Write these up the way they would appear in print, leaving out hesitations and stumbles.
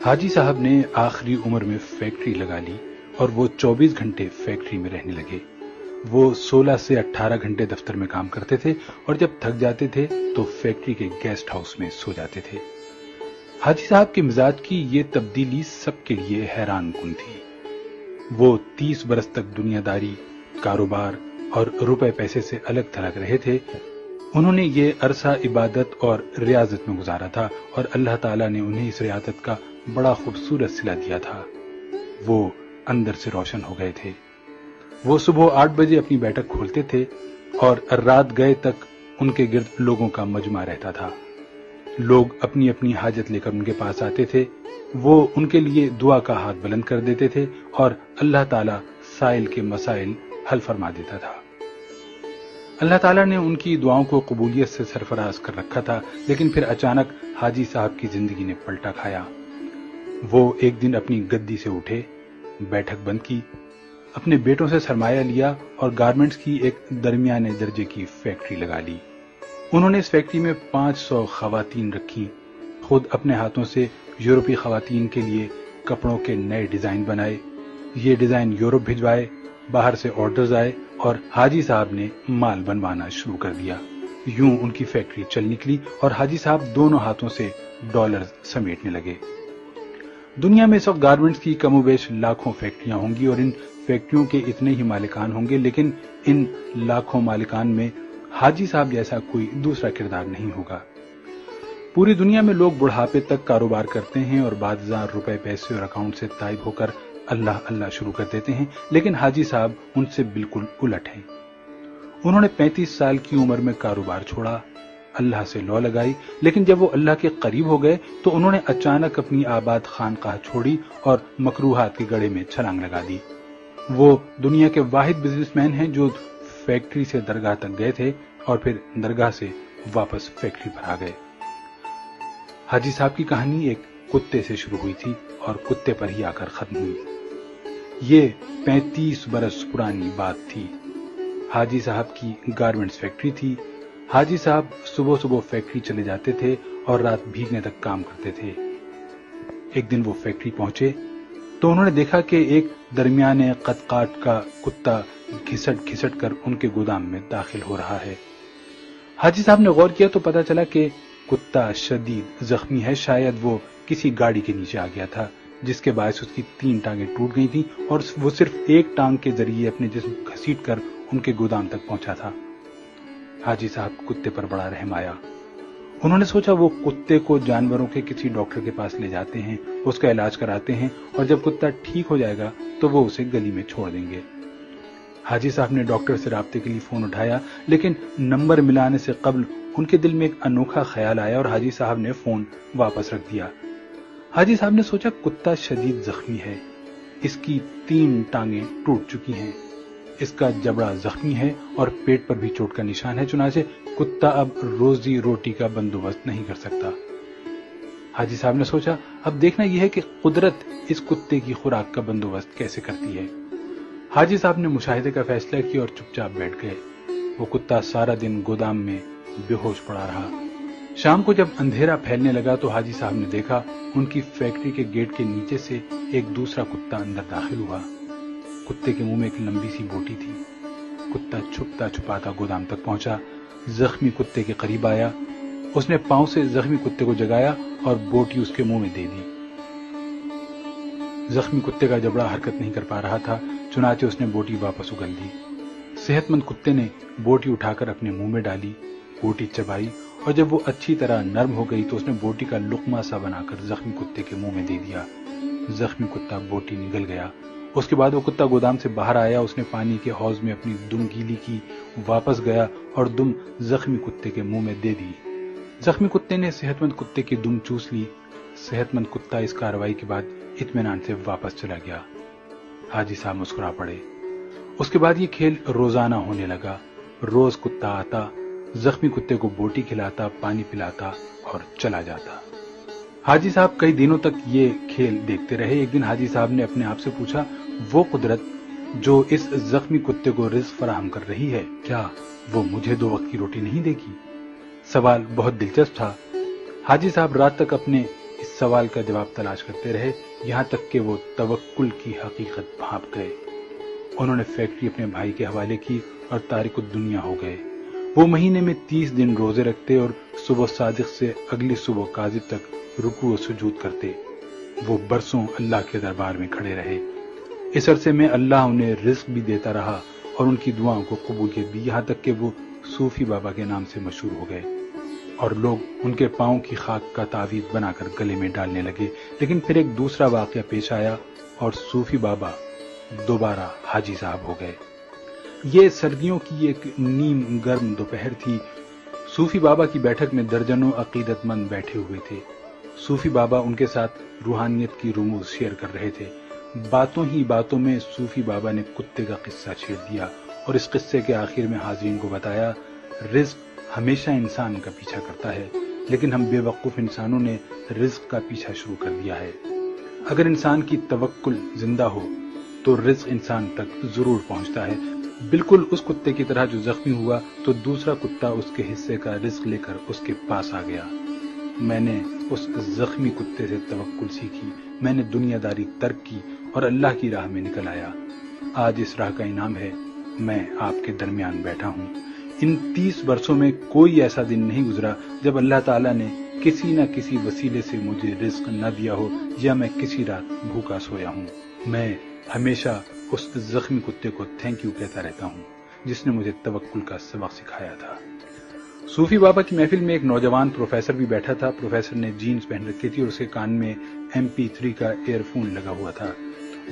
हाजी साहब ने आखिरी उम्र में फैक्ट्री लगा ली और वो 24 घंटे फैक्ट्री में रहने लगे। वो 16 से 18 घंटे दफ्तर में काम करते थे और जब थक जाते थे तो फैक्ट्री के गेस्ट हाउस में सो जाते थे। हाजी साहब के मिजाज की ये तब्दीली सबके लिए हैरान कुन थी। वो 30 बरस तक दुनियादारी, कारोबार और रुपए पैसे से अलग थलग रहे थे। उन्होंने ये अरसा इबादत और रियाजत में गुजारा था और अल्लाह ताला ने उन्हें इस रियाजत का बड़ा खूबसूरत सिला दिया था। वो अंदर से रोशन हो गए थे। वो सुबह 8 बजे अपनी बैठक खोलते थे और रात गए तक उनके गिर्द लोगों का मजमा रहता था। लोग अपनी अपनी हाजत लेकर उनके पास आते थे। वो उनके लिए दुआ का हाथ बुलंद कर देते थे और अल्लाह ताला साइल के मसाइल हल फरमा देता था। अल्लाह ताला ने उनकी दुआओं को कबूलियत से सरफराज कर रखा था, लेकिन फिर अचानक हाजी साहब की जिंदगी ने पलटा खाया। वो एक दिन अपनी गद्दी से उठे, बैठक बंद की, अपने बेटों से सरमाया लिया और गारमेंट्स की एक दरमियाने दर्जे की फैक्ट्री लगा ली। उन्होंने इस फैक्ट्री में 500 खवातीन रखी। खुद अपने हाथों से यूरोपीय खवातीन के लिए कपड़ों के नए डिजाइन बनाए। ये डिजाइन यूरोप भिजवाए, बाहर से ऑर्डर्स आए और हाजी साहब ने माल बनवाना शुरू कर दिया। यूं उनकी फैक्ट्री चल निकली और हाजी साहब दोनों हाथों से डॉलर्स समेटने लगे। दुनिया में इस वक्त गारमेंट्स की कमोबेश लाखों फैक्ट्रियां होंगी और इन फैक्ट्रियों के इतने ही मालिकान होंगे, लेकिन इन लाखों मालिकान में हाजी साहब जैसा कोई दूसरा किरदार नहीं होगा। पूरी दुनिया में लोग बुढ़ापे तक कारोबार करते हैं और बाद हजार रुपए पैसे और अकाउंट से ताइब होकर अल्लाह अल्लाह शुरू कर देते हैं, लेकिन हाजी साहब उनसे बिल्कुल उलट हैं। उन्होंने 35 साल की उम्र में कारोबार छोड़ा, अल्लाह से लौ लगाई, लेकिन जब वो अल्लाह के करीब हो गए तो उन्होंने अचानक अपनी आबाद खानकाह छोड़ी और मकरूहात के गड़े में छलांग लगा दी। वो दुनिया के वाहिद बिजनेसमैन हैं जो फैक्ट्री से दरगाह तक गए थे और फिर दरगाह से वापस फैक्ट्री पर आ गए। हाजी साहब की कहानी एक कुत्ते से शुरू हुई थी और कुत्ते पर ही आकर खत्म हुई। ये 35 बरस पुरानी बात थी। हाजी साहब की गारमेंट्स फैक्ट्री थी। हाजी साहब सुबह सुबह फैक्ट्री चले जाते थे और रात भीगने तक काम करते थे। एक दिन वो फैक्ट्री पहुंचे तो उन्होंने देखा कि एक दरमियाने कद-काट का कुत्ता घिसट घिसट कर उनके गोदाम में दाखिल हो रहा है। हाजी साहब ने गौर किया तो पता चला कि कुत्ता शदीद जख्मी है। शायद वो किसी गाड़ी के नीचे आ गया था, जिसके बायस उसकी 3 टांगें टूट गई थी और वो सिर्फ एक टांग के जरिए अपने जिस्म घसीट कर उनके गोदाम तक पहुंचा था। हाजी साहब कुत्ते पर बड़ा रहम आया। उन्होंने सोचा वो कुत्ते को जानवरों के किसी डॉक्टर के पास ले जाते हैं, उसका इलाज कराते हैं और जब कुत्ता ठीक हो जाएगा तो वो उसे गली में छोड़ देंगे। हाजी साहब ने डॉक्टर से राब्ते के लिए फोन उठाया, लेकिन नंबर मिलाने से कबल उनके दिल में एक अनोखा ख्याल आया और हाजी साहब ने फोन वापस रख दिया। हाजी साहब ने सोचा कुत्ता शदीद जख्मी है, इसकी 3 टांगें टूट चुकी हैं, इसका जबड़ा जख्मी है और पेट पर भी चोट का निशान है, चुनाचे कुत्ता अब रोजी रोटी का बंदोबस्त नहीं कर सकता। हाजी साहब ने सोचा अब देखना यह है कि कुदरत इस कुत्ते की खुराक का बंदोबस्त कैसे करती है। हाजी साहब ने मुशाहिदे का फैसला किया और चुपचाप बैठ गए। वो कुत्ता सारा दिन गोदाम में बेहोश पड़ा रहा। शाम को जब अंधेरा फैलने लगा तो हाजी साहब ने देखा उनकी फैक्ट्री के गेट के नीचे से एक दूसरा कुत्ता अंदर दाखिल हुआ। कुत्ते के मुंह में एक लंबी सी बोटी थी। कुत्ता छुपता छुपाता गोदाम तक पहुंचा, जख्मी कुत्ते के करीब आया। उसने पांव से जख्मी कुत्ते को जगाया और बोटी उसके मुंह में दे दी। जख्मी कुत्ते का जबड़ा हरकत नहीं कर पा रहा था, चुनाचे उसने बोटी वापस उगल दी। सेहतमंद कुत्ते ने बोटी उठाकर अपने मुंह में डाली, बोटी चबाई और जब वो अच्छी तरह नरम हो गई तो उसने बोटी का लुकमा सा बनाकर जख्मी कुत्ते के मुंह में दे दिया। जख्मी कुत्ता बोटी निगल गया। उसके बाद वो कुत्ता गोदाम से बाहर आया, उसने पानी के हौज में अपनी दुम गीली की, वापस गया और दुम जख्मी कुत्ते के मुंह में दे दी। जख्मी कुत्ते ने सेहतमंद कुत्ते की दुम चूस ली। सेहतमंद कुत्ता इस कार्रवाई के बाद इत्मीनान से वापस चला गया। हाजी साहब मुस्कुरा पड़े। उसके बाद ये खेल रोजाना होने लगा। रोज कुत्ता आता, जख्मी कुत्ते को बोटी खिलाता, पानी पिलाता और चला जाता। हाजी साहब कई दिनों तक ये खेल देखते रहे। एक दिन हाजी साहब ने अपने आप से पूछा, वो कुदरत जो इस जख्मी कुत्ते को रिज़्क फराहम कर रही है, क्या वो मुझे 2 वक्त की रोटी नहीं देगी? सवाल बहुत दिलचस्प था। हाजी साहब रात तक अपने इस سوال کا جواب تلاش کرتے رہے، یہاں تک کہ وہ توکل کی حقیقت بھانپ گئے۔ انہوں نے فیکٹری اپنے بھائی کے حوالے کی اور تارک الدنیا ہو گئے۔ وہ مہینے میں 30 دن روزے رکھتے اور صبح صادق سے اگلی صبح کاذب تک رکوع و سجود کرتے۔ وہ برسوں اللہ کے دربار میں کھڑے رہے۔ اس عرصے میں اللہ انہیں رزق بھی دیتا رہا اور ان کی دعاؤں کو قبولیت بھی، یہاں تک کہ وہ صوفی بابا کے نام سے مشہور ہو گئے اور لوگ ان کے پاؤں کی خاک کا تعویذ بنا کر گلے میں ڈالنے لگے۔ لیکن پھر ایک دوسرا واقعہ پیش آیا اور صوفی بابا دوبارہ حاجی صاحب ہو گئے۔ یہ سردیوں کی ایک نیم گرم دوپہر تھی۔ صوفی بابا کی بیٹھک میں درجنوں عقیدت مند بیٹھے ہوئے تھے۔ صوفی بابا ان کے ساتھ روحانیت کی رموز شیئر کر رہے تھے۔ باتوں ہی باتوں میں صوفی بابا نے کتے کا قصہ چھیڑ دیا اور اس قصے کے آخر میں حاضرین کو بتایا، رزق ہمیشہ انسان کا پیچھا کرتا ہے، لیکن ہم بے وقوف انسانوں نے رزق کا پیچھا شروع کر دیا ہے۔ اگر انسان کی توکل زندہ ہو تو رزق انسان تک ضرور پہنچتا ہے، بالکل اس کتے کی طرح جو زخمی ہوا تو دوسرا کتا اس کے حصے کا رزق لے کر اس کے پاس آ گیا۔ میں نے اس زخمی کتے سے توکل سیکھی، میں نے دنیا داری ترک کی اور اللہ کی راہ میں نکل آیا۔ آج اس راہ کا انعام ہے، میں آپ کے درمیان بیٹھا ہوں۔ ان 30 برسوں میں کوئی ایسا دن نہیں گزرا جب اللہ تعالیٰ نے کسی نہ کسی وسیلے سے مجھے رزق نہ دیا ہو یا میں کسی رات بھوکا سویا ہوں۔ میں ہمیشہ اس زخمی کتے کو تھینک یو کہتا رہتا ہوں جس نے مجھے توکل کا سبق سکھایا تھا۔ صوفی بابا کی محفل میں ایک نوجوان پروفیسر بھی بیٹھا تھا۔ پروفیسر نے جینز پہن رکھی تھی اور اس کے کان میں MP3 کا ایئر فون لگا ہوا تھا۔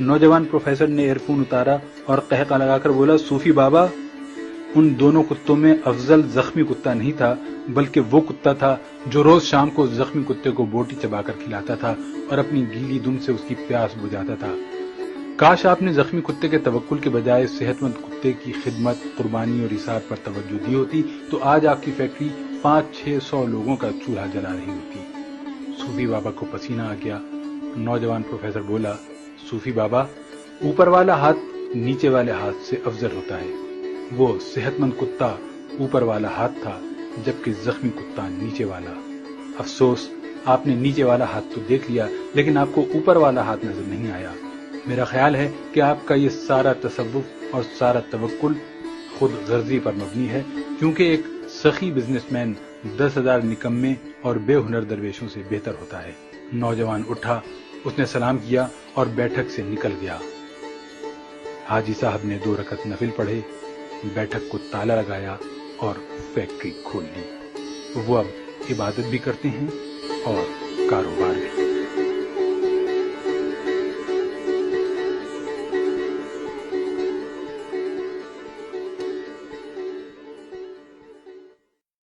نوجوان پروفیسر نے ایئر فون اتارا اور قہقہ لگا کر بولا، صوفی بابا، ان دونوں کتوں میں افضل زخمی کتا نہیں تھا بلکہ وہ کتا تھا جو روز شام کو زخمی کتے کو بوٹی چبا کر کھلاتا تھا اور اپنی گیلی دم سے اس کی پیاس بجھاتا تھا۔ کاش آپ نے زخمی کتے کے توکل کے بجائے صحت مند کتے کی خدمت، قربانی اور ایثار پر توجہ دی ہوتی تو آج آپ کی فیکٹری 500-600 لوگوں کا چولہا جلا رہی ہوتی۔ صوفی بابا کو پسینہ آ گیا۔ نوجوان پروفیسر بولا، صوفی بابا، اوپر والا ہاتھ نیچے والے ہاتھ سے افضل ہوتا ہے۔ وہ صحت مند کتا اوپر والا ہاتھ تھا جبکہ زخمی کتا نیچے والا۔ افسوس، آپ نے نیچے والا ہاتھ تو دیکھ لیا لیکن آپ کو اوپر والا ہاتھ نظر نہیں آیا۔ میرا خیال ہے کہ آپ کا یہ سارا تصوف اور سارا توکل خود غرضی پر مبنی ہے، کیونکہ ایک سخی بزنس مین 10,000 نکمے اور بے ہنر درویشوں سے بہتر ہوتا ہے۔ نوجوان اٹھا، اس نے سلام کیا اور بیٹھک سے نکل گیا۔ حاجی صاحب نے 2 رکعت نفل پڑھے، بیٹھک کو تالا لگایا اور فیکٹری کھول لی۔ وہ اب عبادت بھی کرتے ہیں اور کاروبار بھی۔